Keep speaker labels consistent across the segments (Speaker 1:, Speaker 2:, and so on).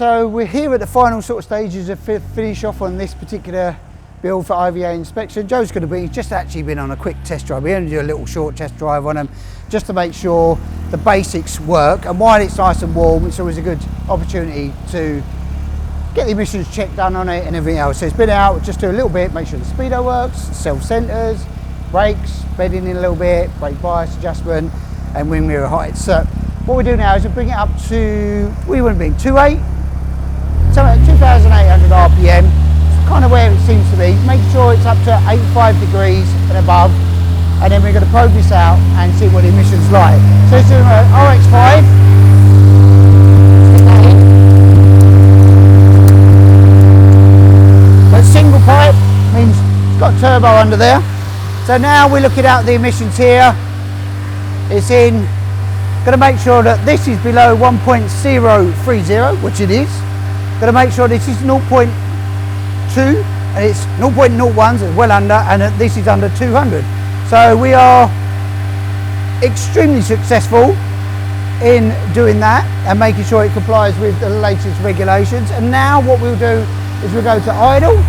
Speaker 1: so we're here at the final sort of stages of finish off on this particular build for IVA inspection. Joe's going to be just actually been on a quick test drive. We only do a little short test drive on them just to make sure the basics work, and while it's nice and warm, it's always a good opportunity to get the emissions check done on it and everything else. So it's been out, just do a little bit, make sure the speedo works, self-centers, brakes, bedding in a little bit, brake bias adjustment, and wing mirror height. So what we do now is we bring it up to, we wouldn't be 2.8, so at 2,800 RPM, it's kind of where it seems to be. Make sure it's up to 85 degrees and above, and then we're going to probe this out and see what the emissions like. So it's doing an RX5. Single pipe means it's got turbo under there. So now we're looking at the emissions here. It's in, going to make sure that this is below 1.030, which it is. Going to make sure this is 0.2 and it's 0.01, so it's well under, and that this is under 200. So we are extremely successful in doing that and making sure it complies with the latest regulations. And now what we'll do is we'll go to idle.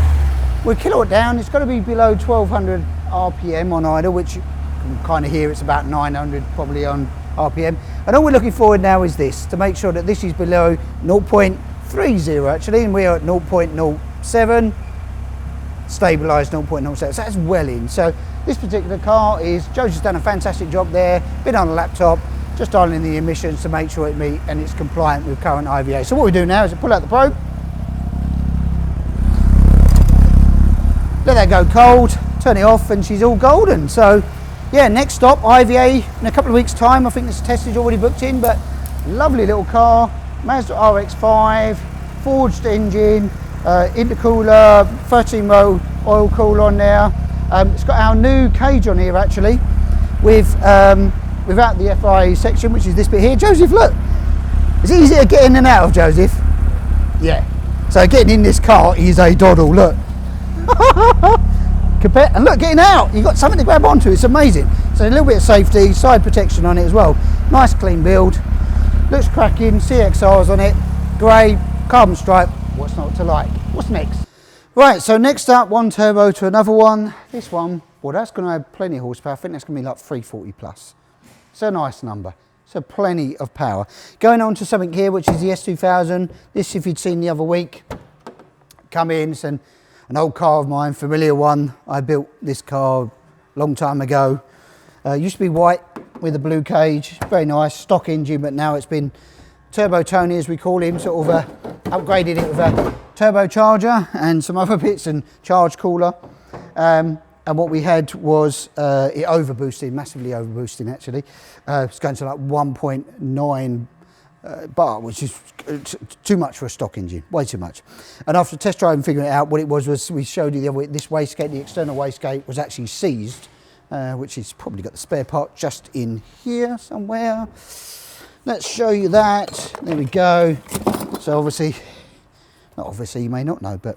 Speaker 1: We'll kill it down. It's got to be below 1200 RPM on idle, which you can kind of hear it's about 900 probably on RPM. And all we're looking forward now is this, to make sure that this is below 0.30 actually, and we are at 0.07, stabilised 0.07, so that's well in. So this particular car is, Joe's just done a fantastic job there, been on a laptop, just dialing the emissions to make sure it meets and it's compliant with current IVA. So what we do now is pull out the probe, let that go cold, turn it off, and she's all golden. So yeah, next stop, IVA in a couple of weeks time. I think this test is already booked in, but lovely little car, Mazda RX5, forged engine, intercooler, 13-row oil cooler on there. It's got our new cage on here actually, with without the FI section, which is this bit here. Joseph, look, it's easy to get in and out of, Joseph. Yeah, so getting in this car is a doddle, look. And look, getting out, you've got something to grab onto, it's amazing. So a little bit of safety, side protection on it as well. Nice clean build, looks cracking, CXRs on it, grey, carbon stripe, what's not to like? What's next? Right, so next up, one turbo to another one. This one, well, that's going to have plenty of horsepower. I think that's going to be like 340 plus. It's a nice number. So plenty of power. Going on to something here, which is the S2000. This, if you'd seen the other week, come in, and an old car of mine, familiar one. I built this car a long time ago. Used to be white with a blue cage, very nice, stock engine, but now it's been Turbo Tony, as we call him, sort of upgraded it with a turbocharger and some other bits and charge cooler. And what we had was it overboosted, massively overboosting actually. It's going to like 1.9 bar, which is too much for a stock engine, way too much. And after test driving and figuring it out, what it was we showed you the other week, this wastegate, the external wastegate was actually seized, which is probably got the spare part just in here somewhere. Let's show you that. There we go. So obviously, not obviously, you may not know, but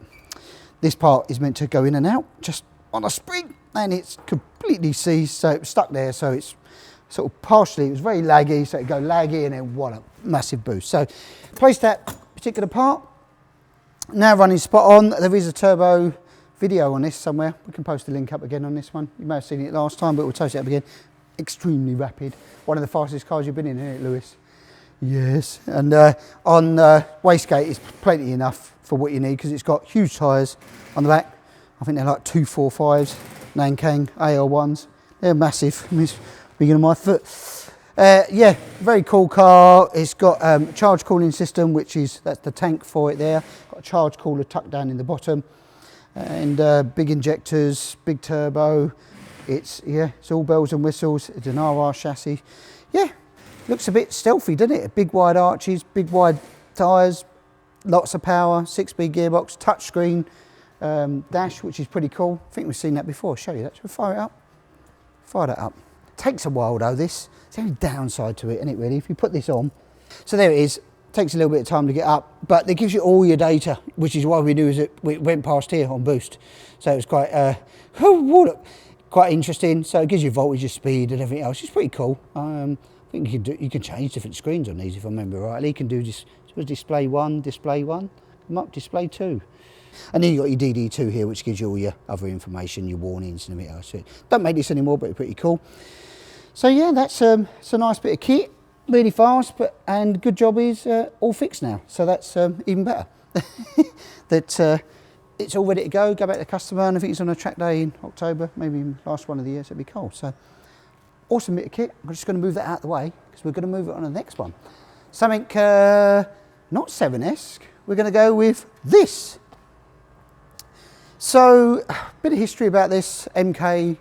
Speaker 1: this part is meant to go in and out just on a spring, and it's completely seized, so it was stuck there, so it's sort of partially, it was very laggy, so it'd go laggy and then what a massive boost. So place that particular part, now running spot on. There is a turbo video on this somewhere. We can post the link up again on this one. You may have seen it last time, but we'll toast it up again. Extremely rapid. One of the fastest cars you've been in, isn't it, Lewis? Yes. And on wastegate is plenty enough for what you need, because it's got huge tyres on the back. I think they're like 245s, Nankang AL1s. They're massive. Bigger than my foot. Yeah, very cool car. It's got a charge cooling system, which is, that's the tank for it there. Got a charge cooler tucked down in the bottom, and big injectors, big turbo. It's, yeah, it's all bells and whistles. It's an RR chassis. Yeah, looks a bit stealthy, doesn't it? Big wide arches, big wide tyres, lots of power, 6-speed gearbox, touchscreen dash, which is pretty cool. I think we've seen that before. I'll show you that. Shall we fire it up? Fire that up. Takes a while though, this. It's the only downside to it, isn't it, really? If you put this on. So there it is. Takes a little bit of time to get up, but it gives you all your data, which is why we knew it went past here on boost. So it was quite, quite interesting. So it gives you voltage, your speed and everything else. It's pretty cool. I think you can change different screens on these, if I remember rightly. You can do just was display 1, display 1, come up, display 2. And then you've got your DD2 here, which gives you all your other information, your warnings and everything else. So don't make this anymore, but it's pretty cool. So yeah, that's it's a nice bit of kit, really fast, and good job is all fixed now. So that's even better. That it's all ready to go back to the customer, and I think it's on a track day in October, maybe last one of the year, so it'll be cold. So awesome bit of kit. I'm just going to move that out of the way because we're going to move it on to the next one. Something not 7S, we're going to go with this. So, a bit of history about this. MK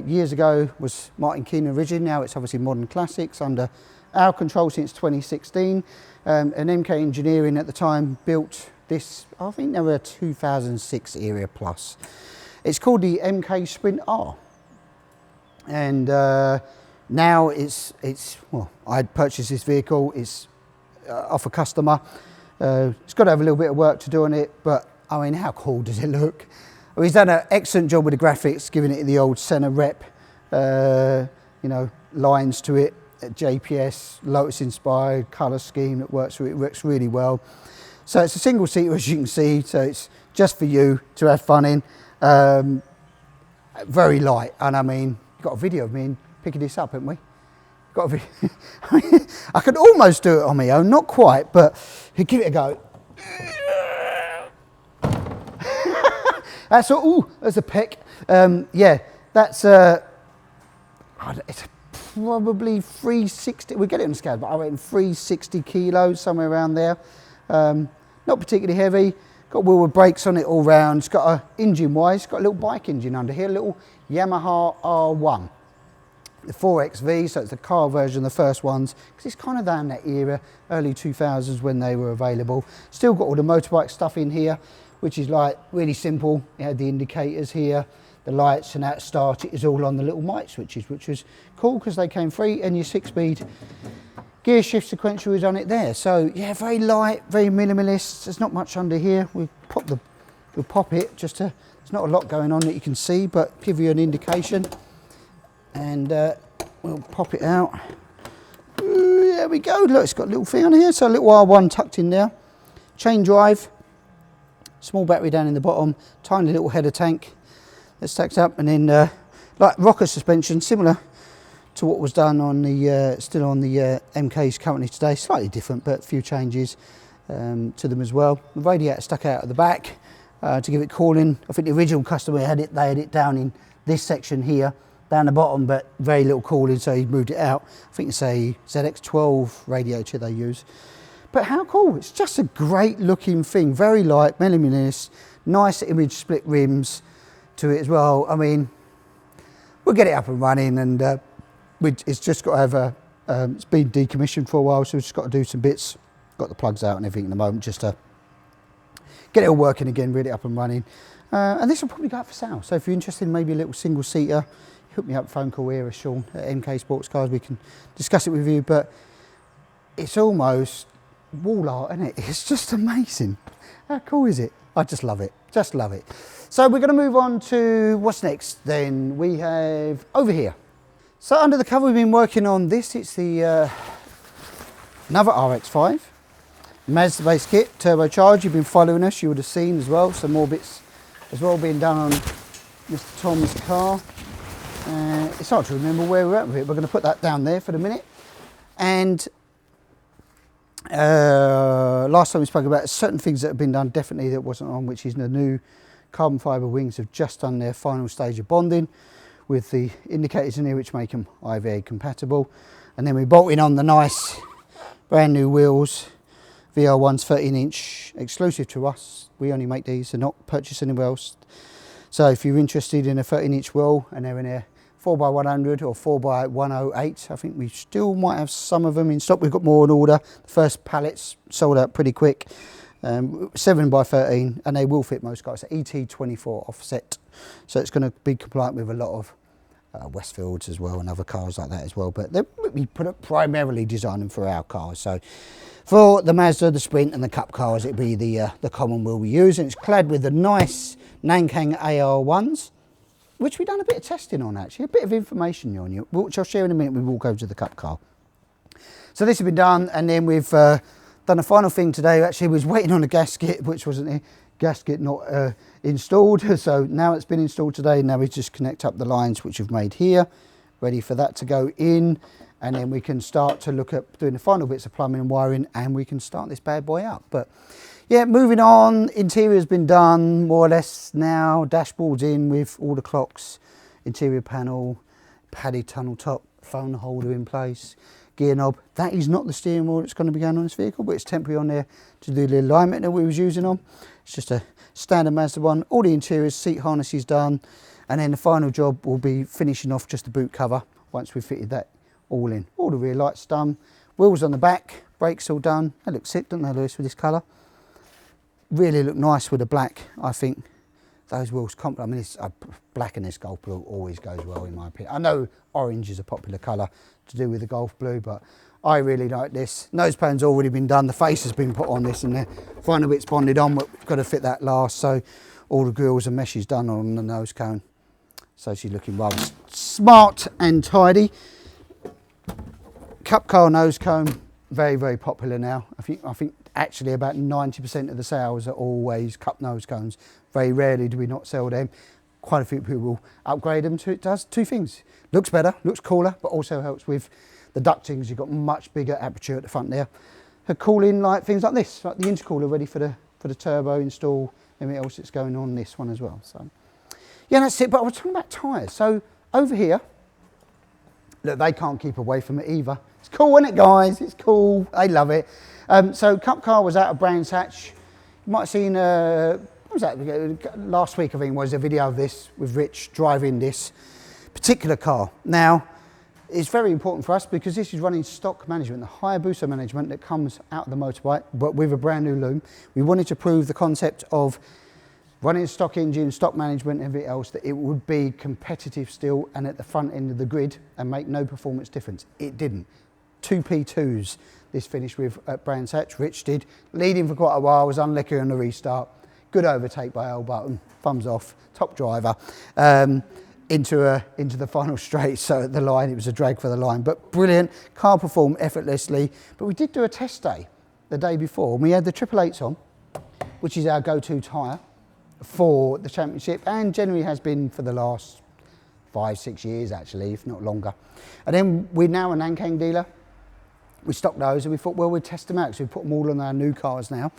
Speaker 1: years ago was Martin Keenan Origin, now it's obviously Modern Classics under our control since 2016. And MK Engineering at the time built this, I think they were a 2006 area plus. It's called the MK Sprint R. And now it's well, I purchased this vehicle, it's off a customer. It's got to have a little bit of work to do on it, but I mean, how cool does it look? Well, he's done an excellent job with the graphics, giving it the old center rep, you know, lines to it, JPS, Lotus inspired color scheme that works really well. So it's a single seater, as you can see, so it's just for you to have fun in. Very light, and I mean, you've got a video of me picking this up, haven't we? Got a video. I could almost do it on my own, not quite, but give it a go. That's all. Ooh, there's a peck. Yeah, that's it's probably 360. We'll get it on the scale, but I reckon 360 kilos, somewhere around there. Not particularly heavy. Got wheel with brakes on it all round. It's got a engine-wise, got a little bike engine under here, a little Yamaha R1. The 4XV, so it's the car version, the first ones, because it's kind of down that era, early 2000s when they were available. Still got all the motorbike stuff in here, which is like really simple. You had the indicators here, the lights, and that start it is all on the little mic switches, which was cool because they came free, and your 6-speed gear shift sequential is on it there. So yeah, very light, very minimalist. There's not much under here. We'll pop it just to, there's not a lot going on that you can see, but give you an indication. And we'll pop it out. There we go. Look, it's got a little thing on here. So a little R1 tucked in there. Chain drive. Small battery down in the bottom. Tiny little header tank that stacks up. And then like rocker suspension, similar to what was done on the, still on the MKs currently today. Slightly different, but a few changes to them as well. The radiator stuck out at the back to give it cooling. I think the original customer had it, they had it down in this section here, down the bottom, but very little cooling, so he moved it out. I think it's a ZX12 radiator they use. But how cool, it's just a great looking thing, very light, minimalist, nice image split rims to it as well. I mean, we'll get it up and running, and it's just got to have a, it's been decommissioned for a while, so we've just got to do some bits, got the plugs out and everything at the moment, just to get it all working again, really up and running. And this will probably go up for sale, so if you're interested in maybe a little single seater, hook me up, phone call here, Sean at MK Sportscars, we can discuss it with you. But it's almost wall art, isn't it? It's just amazing. How cool is it? I just love it, just love it. So we're going to move on to what's next then. We have over here. So under the cover we've been working on this, it's the another RX5, Mazda base kit, turbocharged. You've been following us, you would have seen as well, some more bits as well being done on Mr. Tom's car. It's hard to remember where we're at with it. We're going to put that down there for the minute. And last time we spoke about certain things that have been done definitely that wasn't on, which is the new carbon fibre wings have just done their final stage of bonding with the indicators in here which make them IVA compatible. And then we're bolting on the nice brand new wheels, VR1's 13-inch, exclusive to us. We only make these, they're not purchased anywhere else. So if you're interested in a 13-inch wheel and they're in a 4x100 or 4x108, I think we still might have some of them in stock. We've got more on order. The first pallets sold out pretty quick. 7x13, and they will fit most cars. ET24 offset, so it's going to be compliant with a lot of Westfields as well and other cars like that as well. But we put it primarily designed them for our cars. So for the Mazda, the Sprint, and the Cup cars, it'd be the common wheel we use, and it's clad with the nice Nankang AR1s, which we've done a bit of testing on actually, a bit of information on you, which I'll share in a minute when we walk over to the Cup car. So this has been done, and then we've Done a final thing today, actually was waiting on a gasket, which wasn't a gasket not installed. So now it's been installed today. Now we just connect up the lines which we've made here, ready for that to go in. And then we can start to look at doing the final bits of plumbing and wiring, and we can start this bad boy up. But yeah, moving on, interior's been done more or less now. Dashboard's in with all the clocks, interior panel, padded tunnel top, phone holder in place, gear knob. That is not the steering wheel that's going to be going on this vehicle, but it's temporary on there to do the alignment that we was using on. It's just a standard Mazda one. All the interiors, seat harnesses done, and then the final job will be finishing off just the boot cover once we've fitted that all in. All the rear lights done, wheels on the back, brakes all done. They look sick, don't they, Lewis, with this colour? Really look nice with the black, I think. Those wheels, I mean, it's black and this Golf blue always goes well in my opinion. I know orange is a popular colour to do with the Golf blue, but I really like this. Nose pan's already been done, the face has been put on this, and the final bit's bonded on, but we've got to fit that last, so all the grills and meshes done on the nose cone. So she's looking rather smart and tidy. Cup car nose cone, very, very popular now. I think actually about 90% of the sales are always cup nose cones. Very rarely do we not sell them. Quite a few people will upgrade them to, it does two things. Looks better, looks cooler, but also helps with the ducting, because you've got much bigger aperture at the front there. A cooling like things like this, like the intercooler ready for the turbo install, everything else that's going on this one as well. So yeah, that's it. But I was talking about tyres. So over here, look, they can't keep away from it either. It's cool, isn't it, guys? It's cool. They love it. So Cup Car was out of Brands Hatch. You might have seen, what was that? Last week, I think, was a video of this with Rich driving this particular car. Now, it's very important for us because this is running stock management, the Hayabusa management that comes out of the motorbike, but with a brand new loom. We wanted to prove the concept of running a stock engine, stock management, and everything else, that it would be competitive still and at the front end of the grid and make no performance difference. It didn't. 2 P2s this finished with at Brands Hatch. Rich did, leading for quite a while, was unlucky on the restart. Good overtake by L Button, thumbs off, top driver, into the final straight. So at the line, it was a drag for the line, but brilliant. Car performed effortlessly. But we did do a test day the day before, and we had the 888s on, which is our go-to tyre for the championship, and generally has been for the last 5-6 years actually, if not longer. And then we're now a Nankang dealer. We stock those, and we thought, well, we'd test them out, so we put them all on our new cars now.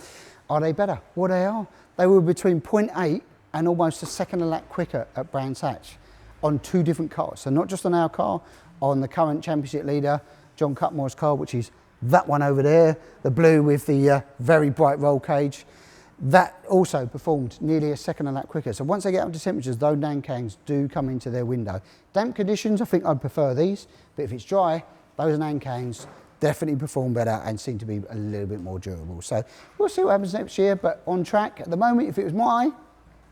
Speaker 1: Are they better? Well, they are. They were between 0.8 and almost a second a lap quicker at Brands Hatch on 2 different cars. So not just on our car, on the current championship leader, John Cutmore's car, which is that one over there, the blue with the very bright roll cage. That also performed nearly a second a lap quicker. So once they get up to temperatures, those Nankangs do come into their window. Damp conditions, I think I'd prefer these, but if it's dry, those Nankangs definitely perform better and seem to be a little bit more durable. So we'll see what happens next year, but on track. At the moment, if it was my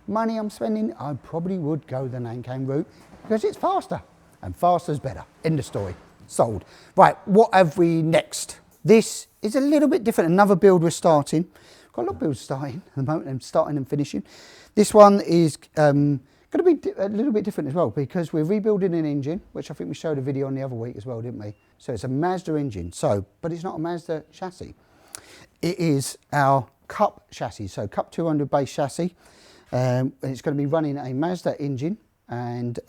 Speaker 1: money I'm spending, I probably would go the Nankang route because it's faster, and faster's better. End of story. Sold. Right, what have we next? This is a little bit different. Another build we're starting. Got a lot of builds starting at the moment, and starting and finishing. This one is going to be a little bit different as well, because we're rebuilding an engine, which I think we showed a video on the other week as well, didn't we? So it's a Mazda engine, but it's not a Mazda chassis. It is our Cup chassis, so Cup 200 base chassis. And it's going to be running a Mazda engine, and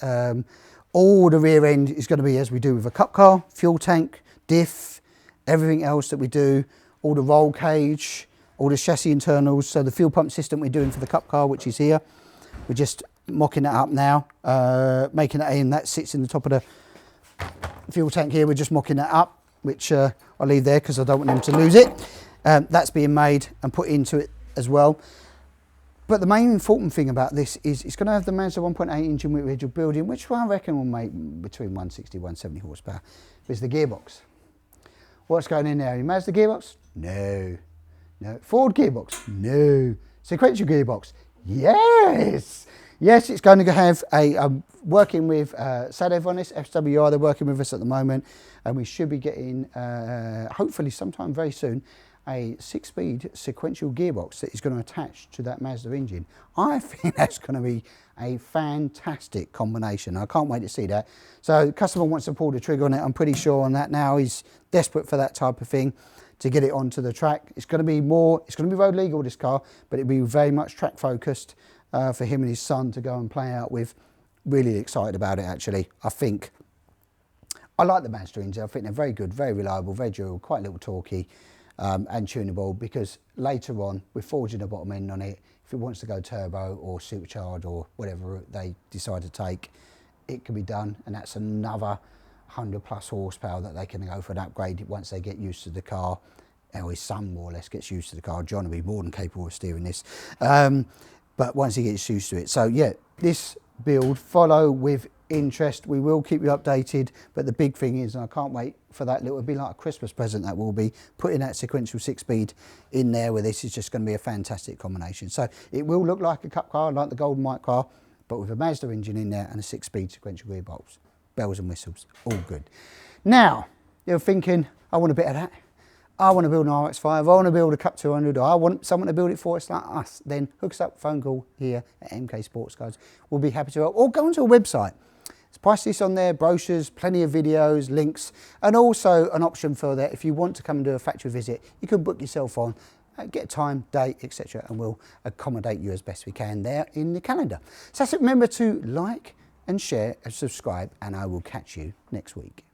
Speaker 1: all the rear end is going to be as we do with a Cup car, fuel tank, diff, everything else that we do, all the roll cage, all the chassis internals. So the fuel pump system we're doing for the Cup car, which is here, we're just mocking that up now, making it in. That sits in the top of the fuel tank here. We're just mocking that up, which I'll leave there because I don't want them to lose it. That's being made and put into it as well. But the main important thing about this is it's going to have the Mazda 1.8 engine which we're building, which I reckon will make between 160 170 horsepower. It's the gearbox. What's going in there? Mazda gearbox? No. No. Ford gearbox? No. Sequential gearbox? Yes. Yes, it's going to have working with Sadev on this, FWR, they're working with us at the moment, and we should be getting, hopefully sometime very soon, a 6-speed sequential gearbox that is going to attach to that Mazda engine. I think that's going to be a fantastic combination. I can't wait to see that. So the customer wants to pull the trigger on it. I'm pretty sure on that now. He's desperate for that type of thing. to get it onto the track. It's going to be road legal, this car, but it'll be very much track focused for him and his son to go and play out with. Really excited about it, actually. I like the Mazda Inds. I think they're very good, very reliable, very durable, quite a little torquey and tunable, because later on we're forging the bottom end on it. If it wants to go turbo or supercharged or whatever route they decide to take, it can be done, and that's another 100 plus horsepower that they can go for an upgrade once they get used to the car. Or his son more or less gets used to the car. John will be more than capable of steering this, but once he gets used to it. So yeah, this build, follow with interest. We will keep you updated, but the big thing is, and I can't wait for that little, it'll be like a Christmas present that we'll be putting that sequential 6-speed in there, where this is just going to be a fantastic combination. So it will look like a cup car, like the Golden Mike car, but with a Mazda engine in there and a 6-speed sequential gearbox. Bells and whistles, all good. Now, you're thinking, I want a bit of that. I want to build an RX5, I want to build a Cup 200, or I want someone to build it for us like us. Then hook us up, phone call here at MK Sportscars. We'll be happy to help. Or go onto our website. There's price lists on there, brochures, plenty of videos, links, and also an option for that. If you want to come and do a factory visit, you can book yourself on, get a time, date, etc., and we'll accommodate you as best we can there in the calendar. So that's it. Remember to like and share and subscribe, and I will catch you next week.